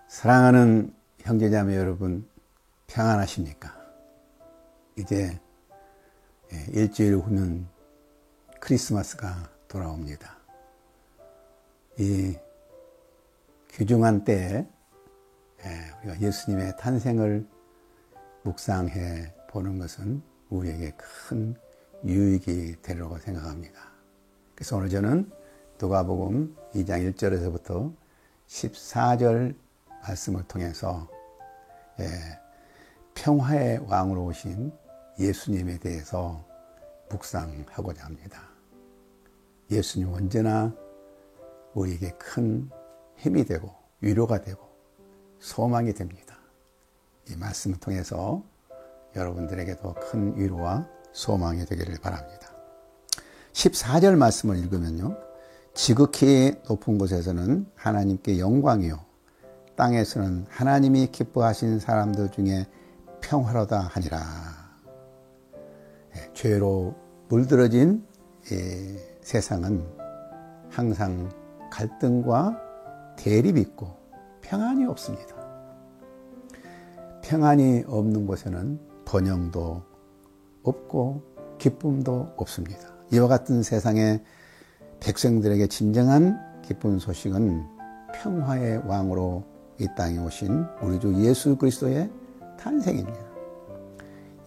사랑하는 형제자매 여러분, 평안하십니까? 이제 일주일 후면 크리스마스가 돌아옵니다. 이 귀중한 때에 우리가 예수님의 탄생을 묵상해 보는 것은 우리에게 큰 유익이 되리라고 생각합니다. 그래서 오늘 저는 누가복음 2장 1절에서부터 14절 말씀을 통해서 평화의 왕으로 오신 예수님에 대해서 묵상하고자 합니다. 예수님 언제나 우리에게 큰 힘이 되고 위로가 되고 소망이 됩니다. 이 말씀을 통해서 여러분들에게도 큰 위로와 소망이 되기를 바랍니다. 14절 말씀을 읽으면요, 지극히 높은 곳에서는 하나님께 영광이요 땅에서는 하나님이 기뻐하신 사람들 중에 평화로다 하니라. 죄로 물들어진 세상은 항상 갈등과 대립이 있고 평안이 없습니다. 평안이 없는 곳에는 번영도 없고 기쁨도 없습니다. 이와 같은 세상의 백성들에게 진정한 기쁜 소식은 평화의 왕으로 이 땅에 오신 우리 주 예수 그리스도의 탄생입니다.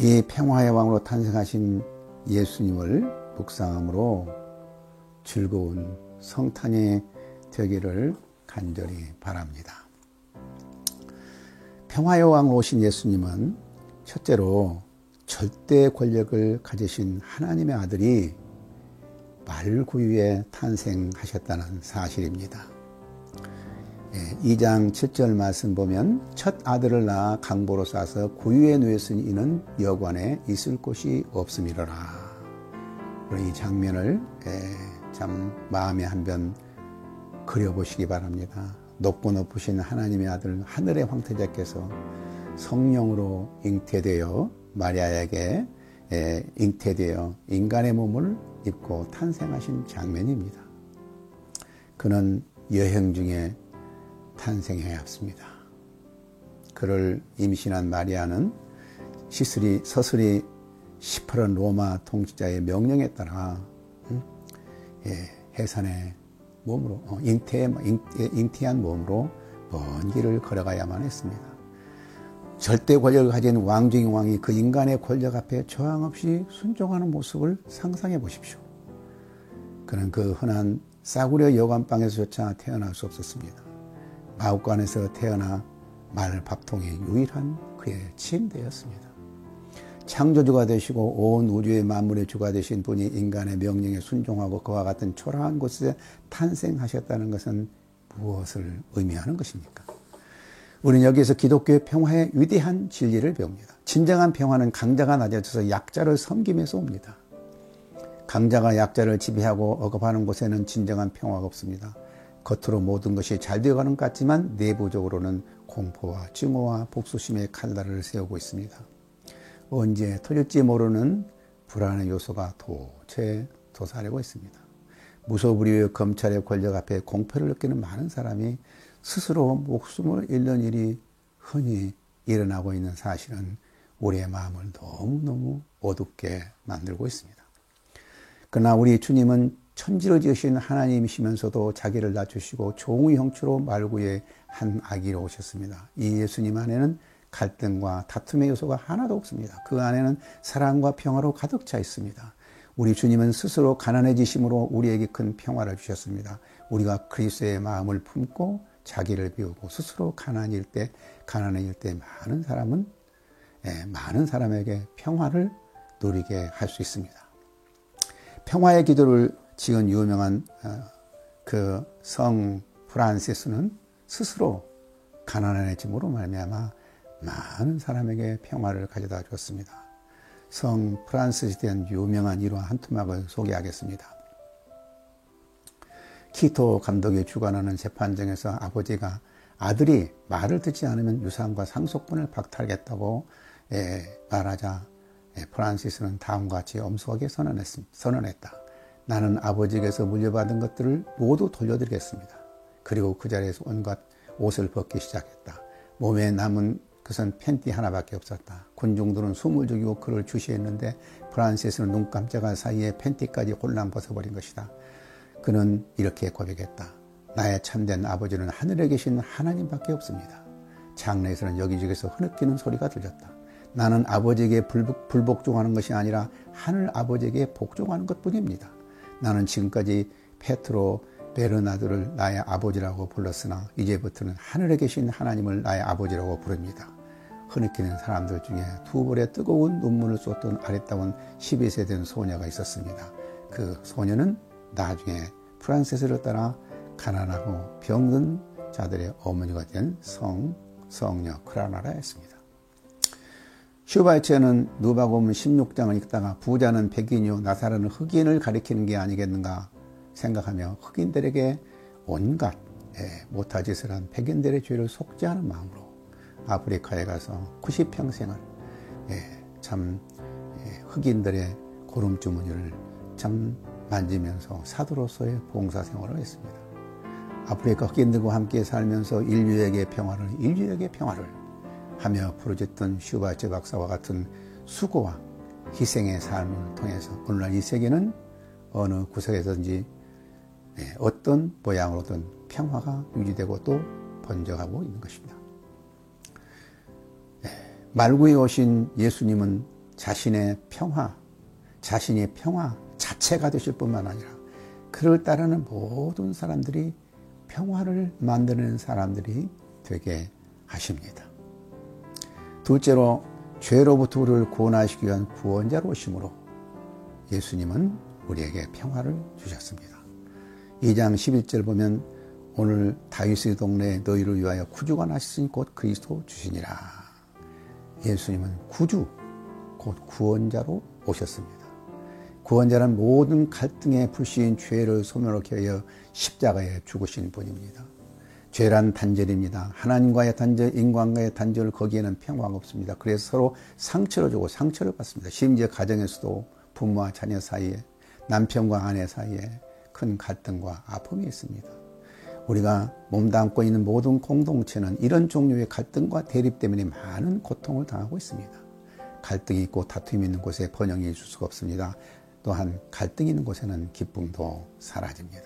이 평화의 왕으로 탄생하신 예수님을 묵상함으로 즐거운 성탄이 되기를 간절히 바랍니다. 평화의 왕으로 오신 예수님은 첫째로 절대 권력을 가지신 하나님의 아들이 말구유에 탄생하셨다는 사실입니다. 2장 7절 말씀 보면 첫 아들을 낳아 강보로 싸서 구유에 누였으니 이는 여관에 있을 곳이 없음이로라. 이 장면을 참 마음에 한번 그려보시기 바랍니다. 높고 높으신 하나님의 아들 하늘의 황태자께서 성령으로 잉태되어 마리아에게 잉태되어 인간의 몸을 입고 탄생하신 장면입니다. 그는 여행 중에 탄생하였습니다. 그를 임신한 마리아는 서슬이 18원 로마 통치자의 명령에 따라 해산의 몸으로 잉태한 몸으로 먼 길을 걸어가야만 했습니다. 절대 권력을 가진 왕 중의 왕이 그 인간의 권력 앞에 저항 없이 순종하는 모습을 상상해 보십시오. 그는 그 흔한 싸구려 여관방에서조차 태어날 수 없었습니다. 마구간에서 태어나 말밥통이 유일한 그의 침대였습니다. 창조주가 되시고 온 우주의 만물의 주가 되신 분이 인간의 명령에 순종하고 그와 같은 초라한 곳에 탄생하셨다는 것은 무엇을 의미하는 것입니까? 우리는 여기에서 기독교의 평화의 위대한 진리를 배웁니다. 진정한 평화는 강자가 낮아져서 약자를 섬김에서 옵니다. 강자가 약자를 지배하고 억압하는 곳에는 진정한 평화가 없습니다. 겉으로 모든 것이 잘 되어가는 것 같지만 내부적으로는 공포와 증오와 복수심의 칼날을 세우고 있습니다. 언제 터질지 모르는 불안의 요소가 도처에 도사리고 있습니다. 무소불위의 검찰의 권력 앞에 공포를 느끼는 많은 사람이 스스로 목숨을 잃는 일이 흔히 일어나고 있는 사실은 우리의 마음을 너무너무 어둡게 만들고 있습니다. 그러나 우리 주님은 천지를 지으신 하나님이시면서도 자기를 낮추시고 종의 형체로 말구의 한 아기로 오셨습니다. 이 예수님 안에는 갈등과 다툼의 요소가 하나도 없습니다. 그 안에는 사랑과 평화로 가득 차 있습니다. 우리 주님은 스스로 가난해지심으로 우리에게 큰 평화를 주셨습니다. 우리가 그리스도의 마음을 품고 자기를 비우고 스스로 가난해질 때 많은 사람에게 평화를 누리게 할 수 있습니다. 평화의 기도를 지은 유명한 그 성 프란시스는 스스로 가난해짐으로 말미암아 많은 사람에게 평화를 가져다 주었습니다. 성 프란시스에 대한 유명한 일화 한 토막을 소개하겠습니다. 키토 감독이 주관하는 재판정에서 아버지가 아들이 말을 듣지 않으면 유산과 상속분을 박탈하겠다고 말하자 프란시스는 다음과 같이 엄숙하게 선언했다. 나는 아버지에게서 물려받은 것들을 모두 돌려드리겠습니다. 그리고 그 자리에서 온갖 옷을 벗기 시작했다. 몸에 남은 것은 팬티 하나밖에 없었다. 군중들은 숨을 죽이고 그를 주시했는데 프란시스는 눈 깜짝할 사이에 팬티까지 홀랑 벗어버린 것이다. 그는 이렇게 고백했다. 나의 참된 아버지는 하늘에 계신 하나님밖에 없습니다. 장례에서는 여기저기서 흐느끼는 소리가 들렸다. 나는 아버지에게 불복종하는 것이 아니라 하늘 아버지에게 복종하는 것뿐입니다. 나는 지금까지 페트로 베르나드를 나의 아버지라고 불렀으나 이제부터는 하늘에 계신 하나님을 나의 아버지라고 부릅니다. 흐느끼는 사람들 중에 두 볼에 뜨거운 눈물을 쏟던 아리따운 12세 된 소녀가 있었습니다. 그 소녀는 나중에 프란세스를 따라 가난하고 병든 자들의 어머니가 된 성녀 크라나라였습니다. 슈바이처는 누가복음 16장을 읽다가 부자는 백인이요 나사로는 흑인을 가리키는 게 아니겠는가 생각하며 흑인들에게 온갖 못할 짓을 한 백인들의 죄를 속죄하는 마음으로 아프리카에 가서 90평생을 흑인들의 고름주머니를 참 만지면서 사도로서의 봉사생활을 했습니다. 아프리카 흑인들과 함께 살면서 인류에게 평화를 하며 부르짖던 슈바이처 박사와 같은 수고와 희생의 삶을 통해서 오늘날 이 세계는 어느 구석에서든지 어떤 모양으로든 평화가 유지되고 또 번져가고 있는 것입니다. 말구에 오신 예수님은 자신이 평화 자체가 되실 뿐만 아니라 그를 따르는 모든 사람들이 평화를 만드는 사람들이 되게 하십니다. 둘째로 죄로부터 우리를 구원하시기 위한 구원자로 오심으로 예수님은 우리에게 평화를 주셨습니다. 2장 11절 보면 오늘 다윗의 동네에 너희를 위하여 구주가 나셨으니 곧 그리스도 주시니라. 예수님은 구주 곧 구원자로 오셨습니다. 구원자는 모든 갈등의 불씨인 죄를 소멸하게 하여 십자가에 죽으신 분입니다. 죄란 단절입니다. 하나님과의 단절, 인간과의 단절, 거기에는 평화가 없습니다. 그래서 서로 상처를 주고 상처를 받습니다. 심지어 가정에서도 부모와 자녀 사이에, 남편과 아내 사이에 큰 갈등과 아픔이 있습니다. 우리가 몸담고 있는 모든 공동체는 이런 종류의 갈등과 대립 때문에 많은 고통을 당하고 있습니다. 갈등이 있고 다툼이 있는 곳에 번영이 있을 수가 없습니다. 또한 갈등이 있는 곳에는 기쁨도 사라집니다.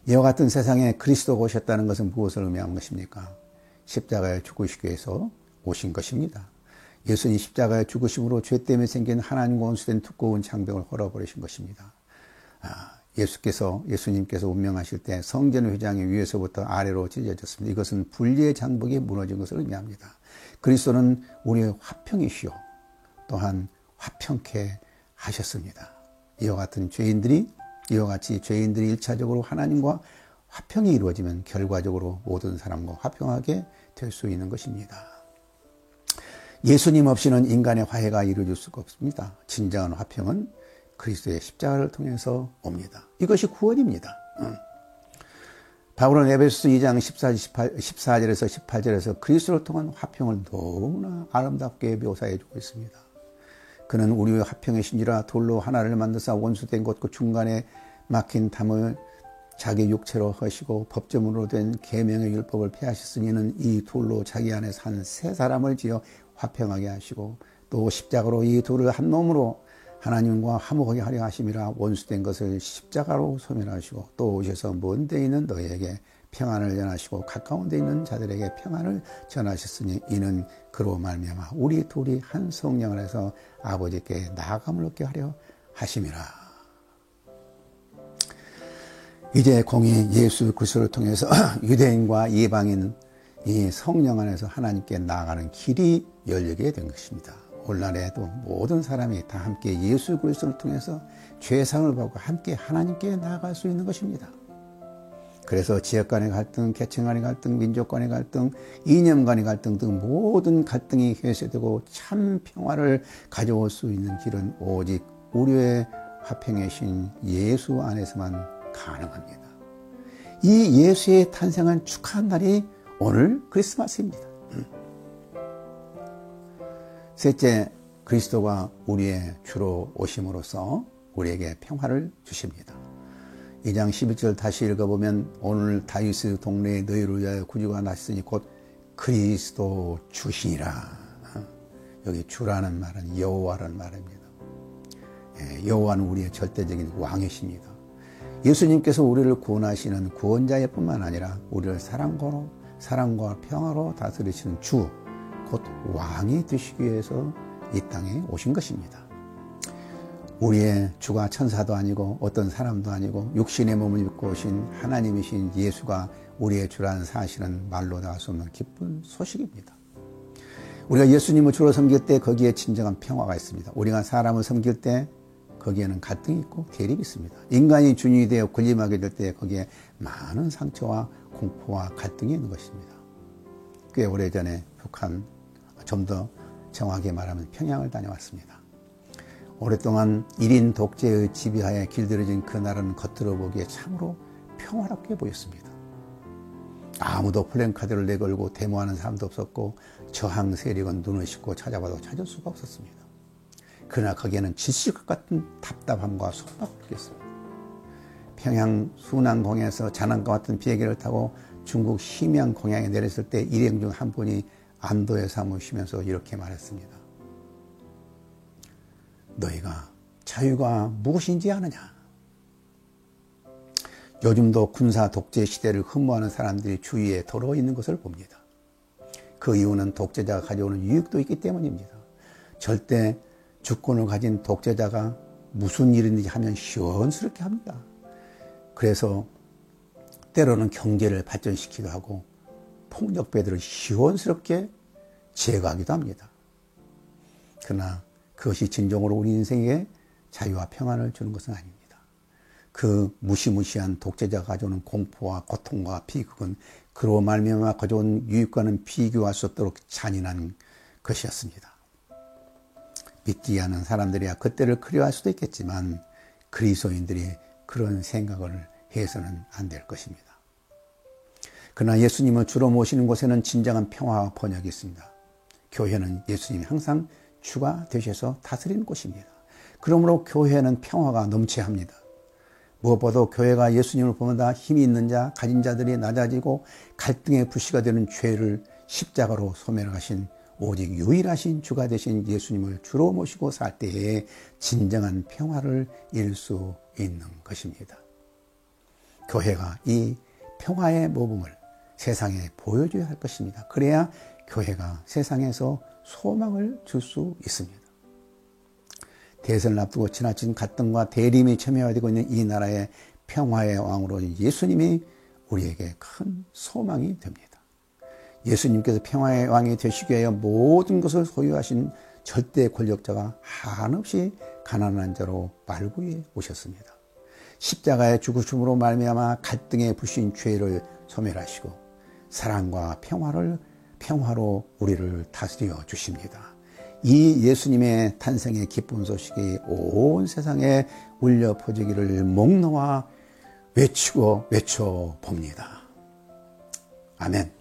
이와 같은 세상에 그리스도가 오셨다는 것은 무엇을 의미하는 것입니까? 십자가에 죽으시기 위해서 오신 것입니다. 예수님 십자가에 죽으심으로 죄 때문에 생긴 하나님과 원수된 두꺼운 장벽을 헐어버리신 것입니다. 예수님께서 운명하실 때 성전 회장이 위에서부터 아래로 찢어졌습니다. 이것은 분리의 장벽이 무너진 것을 의미합니다. 그리스도는 우리의 화평이시오. 또한 화평케 하셨습니다. 이와 같이 죄인들이 1차적으로 하나님과 화평이 이루어지면 결과적으로 모든 사람과 화평하게 될 수 있는 것입니다. 예수님 없이는 인간의 화해가 이루어질 수가 없습니다. 진정한 화평은 그리스도의 십자가를 통해서 옵니다. 이것이 구원입니다. 바울은 에베소서 2장 14절에서 18절에서 그리스도를 통한 화평을 너무나 아름답게 묘사해 주고 있습니다. 그는 우리의 화평의 신이라 돌로 하나를 만드사 원수된 곳 그 중간에 막힌 담을 자기 육체로 하시고 법조문으로 된 계명의 율법을 폐하셨으니 이는 이 돌로 자기 안에서 한 세 사람을 지어 화평하게 하시고 또 십자가로 이 돌을 한 몸으로 하나님과 화목하게 하려 하심이라 원수된 것을 십자가로 소멸하시고 또 오셔서 먼 데 있는 너희에게 평안을 전하시고 가까운 데 있는 자들에게 평안을 전하셨으니 이는 그로 말미암아 우리 둘이 한 성령 안에서 아버지께 나아감을 얻게 하려 하심이라. 이제 공의 예수 그리스도를 통해서 유대인과 이방인 이 성령 안에서 하나님께 나아가는 길이 열리게 된 것입니다. 오늘날에도 모든 사람이 다 함께 예수 그리스도를 통해서 죄상을 받고 함께 하나님께 나아갈 수 있는 것입니다. 그래서 지역 간의 갈등, 계층 간의 갈등, 민족 간의 갈등, 이념 간의 갈등 등 모든 갈등이 해소되고 참 평화를 가져올 수 있는 길은 오직 우리의 화평의 신 예수 안에서만 가능합니다. 이 예수의 탄생을 축하한 날이 오늘 크리스마스입니다. 셋째, 그리스도가 우리의 주로 오심으로써 우리에게 평화를 주십니다. 2장 11절 다시 읽어보면 오늘 다윗의 동네에 너희를 위하여 구주가 났으니 곧 그리스도 주시니라. 여기 주라는 말은 여호와라는 말입니다. 여호와는 우리의 절대적인 왕이십니다. 예수님께서 우리를 구원하시는 구원자일 뿐만 아니라 우리를 사랑과 평화로 다스리시는 주, 곧 왕이 되시기 위해서 이 땅에 오신 것입니다. 우리의 주가 천사도 아니고 어떤 사람도 아니고 육신의 몸을 입고 오신 하나님이신 예수가 우리의 주라는 사실은 말로 다 할 수 없는 기쁜 소식입니다. 우리가 예수님을 주로 섬길 때 거기에 진정한 평화가 있습니다. 우리가 사람을 섬길 때 거기에는 갈등이 있고 대립이 있습니다. 인간이 주인이 되어 군림하게 될 때 거기에 많은 상처와 공포와 갈등이 있는 것입니다. 꽤 오래전에 북한, 좀 더 정확하게 말하면 평양을 다녀왔습니다. 오랫동안 1인 독재의 지배하에 길들여진 그 나라는 겉으로 보기에 참으로 평화롭게 보였습니다. 아무도 플랜카드를 내걸고 데모하는 사람도 없었고 저항 세력은 눈을 씻고 찾아봐도 찾을 수가 없었습니다. 그러나 거기에는 지칠 것 같은 답답함과 속박을 느꼈습니다. 평양 순안공항에서 자난과 같은 비행기를 타고 중국 심양 공항에 내렸을 때 일행 중 한 분이 안도에서 한번 쉬면서 이렇게 말했습니다. 너희가 자유가 무엇인지 아느냐? 요즘도 군사 독재 시대를 흠모하는 사람들이 주위에 더러 있는 것을 봅니다. 그 이유는 독재자가 가져오는 유익도 있기 때문입니다. 절대 주권을 가진 독재자가 무슨 일인지 하면 시원스럽게 합니다. 그래서 때로는 경제를 발전시키기도 하고 폭력배들을 시원스럽게 제거하기도 합니다. 그러나 그것이 진정으로 우리 인생에 자유와 평안을 주는 것은 아닙니다. 그 무시무시한 독재자가 가져오는 공포와 고통과 비극은 그로 말미암아 가져온 유익과는 비교할 수 없도록 잔인한 것이었습니다. 믿지 않은 사람들이야 그때를 그리워할 수도 있겠지만 그리스도인들이 그런 생각을 해서는 안 될 것입니다. 그러나 예수님을 주로 모시는 곳에는 진정한 평화와 번영이 있습니다. 교회는 예수님이 항상 주가 되셔서 다스리는 곳입니다. 그러므로 교회는 평화가 넘쳐야 합니다. 무엇보다 교회가 예수님을 보다 힘이 있는 자, 가진 자들이 낮아지고 갈등의 불씨가 되는 죄를 십자가로 소멸하신 오직 유일하신 주가 되신 예수님을 주로 모시고 살 때에 진정한 평화를 이룰 수 있는 것입니다. 교회가 이 평화의 모범을 세상에 보여줘야 할 것입니다. 그래야 교회가 세상에서 소망을 줄 수 있습니다. 대선을 앞두고 지나친 갈등과 대립이 첨예화되고 있는 이 나라의 평화의 왕으로 예수님이 우리에게 큰 소망이 됩니다. 예수님께서 평화의 왕이 되시기 위하여 모든 것을 소유하신 절대 권력자가 한없이 가난한 자로 말구에 오셨습니다. 십자가의 죽으심으로 말미암아 갈등의 부신 죄를 소멸하시고 사랑과 평화로 우리를 다스려 주십니다. 이 예수님의 탄생의 기쁜 소식이 온 세상에 울려 퍼지기를 목 놓아 외쳐봅니다. 아멘.